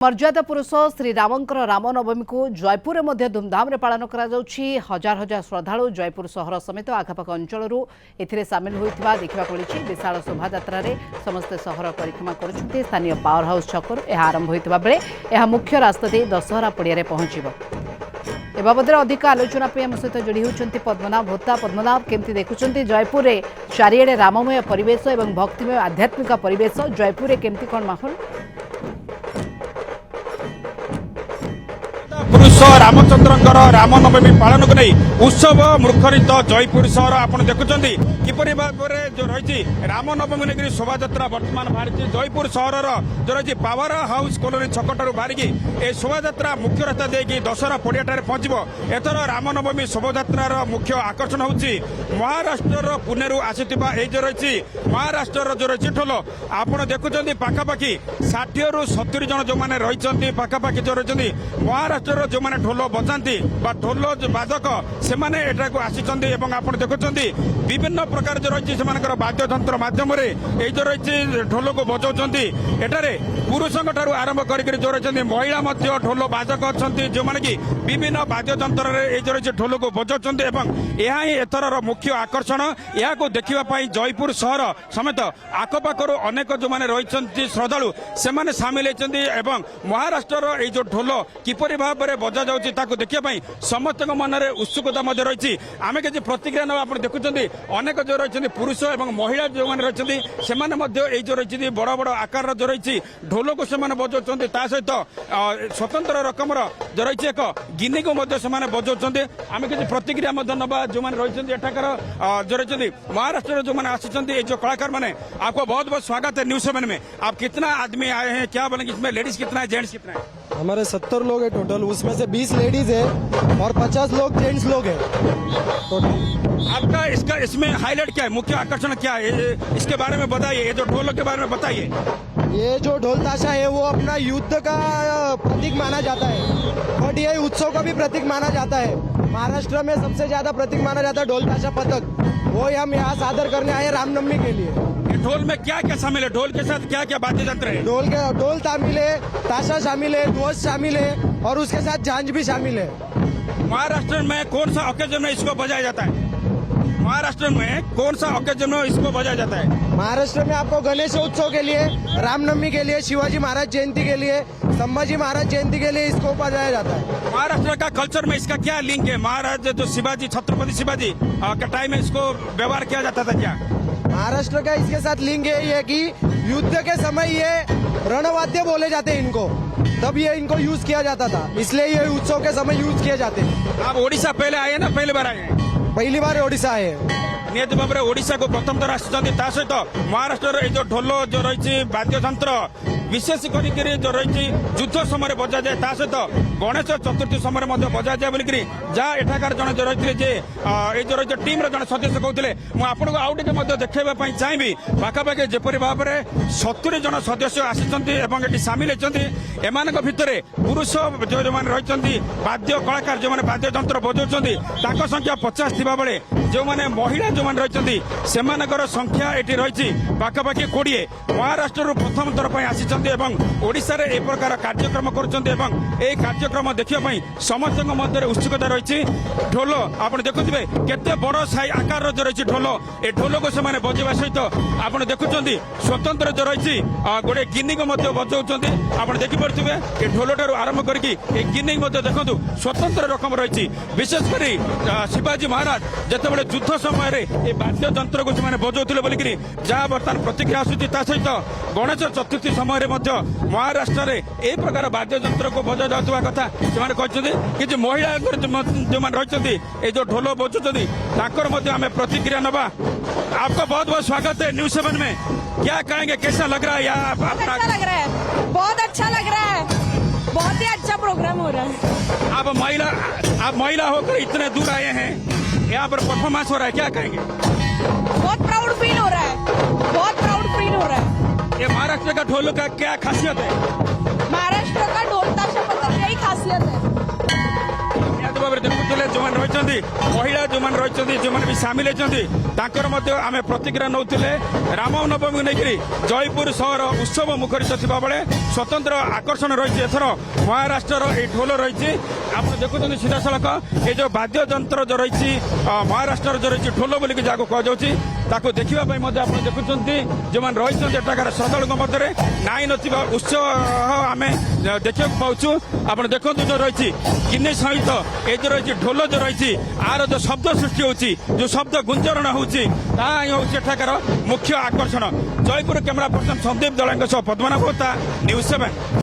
मर्यादा पुरुष श्री रामंकर रामनवमी को जयपुर में धूमधाम पालन कर हजार हजार श्रद्धालु जयपुर सहर समेत आखपाख अंचल एथिरे सामिल होता देखा मिली। विशाल शोभा समस्ते सहर परिक्रमा कर स्थानीय पावर हाउस छकरू यह आरंभ होता बेले यह मुख्य रास्ता दे दशहरा पड़िया पहुंचब। ए बाबद अधिक आलोचना आम सहित जोड़ी होती पद्मनाभ भोता। पद्मनाभ केमती देखुं जयपुर में चारिड़े राममय परिवेश और भक्तिमय आध्यात्मिक परिवेश जयपुर में केमती कौन माहौल? पुरुष रामचंद्र रामनवमी पालन को नहीं उत्सव मुखरित जयपुर सहर आप देखुं किपरि भाव में जो रही रामनवमी लेकिन शोभा बर्तमान बाहरी जयपुर सहर जो रही पावर हाउस कॉलोनी छकटू बाहरिकी ए शोभा मुख्य रास्ता देखिए दशहरा पड़ियाटे पहुंचब। एथर रामनवमी शोभायात्रार मुख्य आकर्षण होची महाराष्ट्र पुणे आसीथिबा ए जो रही महाराष्ट्र जो रही ढोल आप देखुं पाखापाखि 60 ରୁ 70 जन जो मैंने रही पाखापाखि जो रही महाराष्ट्र जो मैंने ढोल बजाती ढोल बादक से आप देखुं विभिन्न प्रकार जो रही वाद्यंत्र मध्यम जो रही ढोल को बजाऊँ एठारे पुरुषों ठार आरंभ कर जो रही महिला ढोल बादक अच्छा जो मैंने कि विभिन्न वाद्यंत्र जो रही ढोल को बजाऊँ यह ही एथर मुख्य आकर्षण। यह देखा जयपुर सहर समेत आखपाखर अनेक जो मैंने रही श्रद्धालु से सामिल होती महाराष्ट्र जो ढोल किपरि भाव में बजा जाऊँगी देखा समस्त मन में उत्सुकता रही। आम किसी प्रतिक्रिया ना आप देखुं अनेक जो रही पुरुष और महिला जो मैंने रही से जो रही बड़ बड़ आकार जो रही ढोल को बजाऊँ सहित स्वतंत्र रकम जो रही एक गिनी को बजाऊँ। आम किसी प्रतिक्रिया ना जो मैंने रही एठाकर जो रही महाराष्ट्र जो मैंने आसी जो कलाकार मैंने आपको बहुत बहुत स्वागत है न्यूज़ 7 में। आप कितना आदमी आए हैं क्या बोलेंगे इसमें लेडीज कितना है जेंट्स कितना है? हमारे 70 लोग हैं टोटल, उसमें से 20 लेडीज है और 50 लोग जेंट्स लोग हैं टोटल। आपका इसका इसमें हाईलाइट क्या है, मुख्य आकर्षण क्या है, इसके बारे में बताइए। ये जो ढोल के बारे में बताइए। ये जो ढोल ताशा है वो अपना युद्ध का प्रतीक माना जाता है और ये उत्सव का भी प्रतीक माना जाता है। महाराष्ट्र में सबसे ज्यादा प्रतीक माना जाता है ढोल ताशा पथक, वो हम यहाँ सादर करने आए रामनवमी के लिए। ढोल में क्या क्या शामिल है, ढोल के साथ क्या क्या वाद्य यंत्र है? ढोल शामिल है, ताशा शामिल है, ध्वज शामिल है और उसके साथ झांझ भी शामिल है। महाराष्ट्र में कौन सा ओकेजन में इसको बजाया जाता है? महाराष्ट्र में कौन सा ओकेजन में इसको बजाया जाता है? महाराष्ट्र में आपको गणेश उत्सव के लिए, रामनवमी के लिए, शिवाजी महाराज जयंती के लिए, संभाजी महाराज जयंती के लिए इसको बजाया जाता है। महाराष्ट्र का कल्चर में इसका क्या लिंक है? महाराज जो शिवाजी छत्रपति शिवाजी के टाइम में इसको व्यवहार किया जाता था क्या? महाराष्ट्र का इसके साथ लिंक है कि युद्ध के समय ये रणवाद्य बोले जाते हैं इनको, तब ये इनको यूज किया जाता था, इसलिए ये उत्सव के समय यूज किए जाते हैं। आप ओडिशा पहले आए ना पहली बार आए? पहली बार ओडिशा आए। निहत भाव में ओडिशा को प्रथम थर आसुच्च सहित महाराष्ट्र जो ढोल जो रही वाद्ययंत्र विशेष कर जो रही युद्ध समय बजा जाए सहित गणेश चतुर्थी समय बजा जाए बोलिक जहाँ एठाकार जन जो रही जो रही टीम जन सदस्य कहते मुझे आउ टे देखा चाहिए पाखापाखि जपरी भाव में 70 जन सदस्य आसी सामिल होती एम भितर पुरुष जो मैंने रही वाद्य कलाकार जो मैंने वाद्ययंत्र बजाऊँ संख्या 50 थी बेले जो मैंने महिला जो मैंने रही से संख्या ये रही पाखापाखि 20 महाराष्ट्र प्रथम थर पर आसी ओडिशा रे एक प्रकार कार्यक्रम कर कार्यक्रम देखा समस्त मध्य उत्सुकता रही। ढोल आप देखुए केते बड़ साई आकार जो रही ढोल ए ढोल को से बजेवा सहित आप देखुं स्वतंत्र जो रही गोटे गिनी को बजाऊँ आप देखिपे ये ढोल ठार आरंभ करके गिनी देखु स्वतंत्र रकम रही। विशेषकर शिवाजी महाराज जिते युद्ध समय वाद्य यंत्र को बजाऊे बोलिक जहाँ बर्तमान प्रतिक्रिया आसूँ सहित गणेश चतुर्थी समय महाराष्ट्र में यह प्रकार वाद्य यंत्र को बजा जाता कथा से कहते कि महिला जो मैंने रही जो ढोल बजाऊँ आम प्रतिक्रिया नवा। आपका बहुत बहुत स्वागत है न्यूज़ 7 में। क्या कहेंगे, कैसा लग रहा है यहाँ? अच्छा लग रहा है, बहुत अच्छा लग रहा है, बहुत ही अच्छा प्रोग्राम हो रहा है। आप महिला होकर इतने दूर आए हैं, यहाँ पर परफॉर्मेंस हो रहा है, क्या कहेंगे? बहुत प्राउड फील हो रहा है, बहुत प्राउड फील हो रहा है। ये महाराष्ट्र का ढोल का क्या खासियत है? महाराष्ट्र का ढोल ताशा पथक यही खासियत है। जो मैंने रही महिला जो रही जो भी सामिल होती आम प्रतिक्रिया नौले रामनवमी नहीं जयपुर सहर उत्सव मुखरित थी बेले स्वतंत्र आकर्षण रही एथर महाराष्ट्र ये ढोल रही आप देखुं सीधा सड़क ये जो वाद्य जंत्र जो रही महाराष्ट्र जो रही ढोल बोलिक जहाँ कहुच्छी ताको देखापी आप देखुं जो मैंने रही एटाकार श्रद्धालुओं मध्य नाई नथिबा उत्सव आम देखा पाचु आप देखो जो रही किन्नी सहित ये जो रही ढोल जो रही आर जो शब्द सृष्टि होची जो शब्द गुंजरण होची एठाकार मुख्य आकर्षण Jaipur camera person Sandeep Dalang Padmanabh news 7।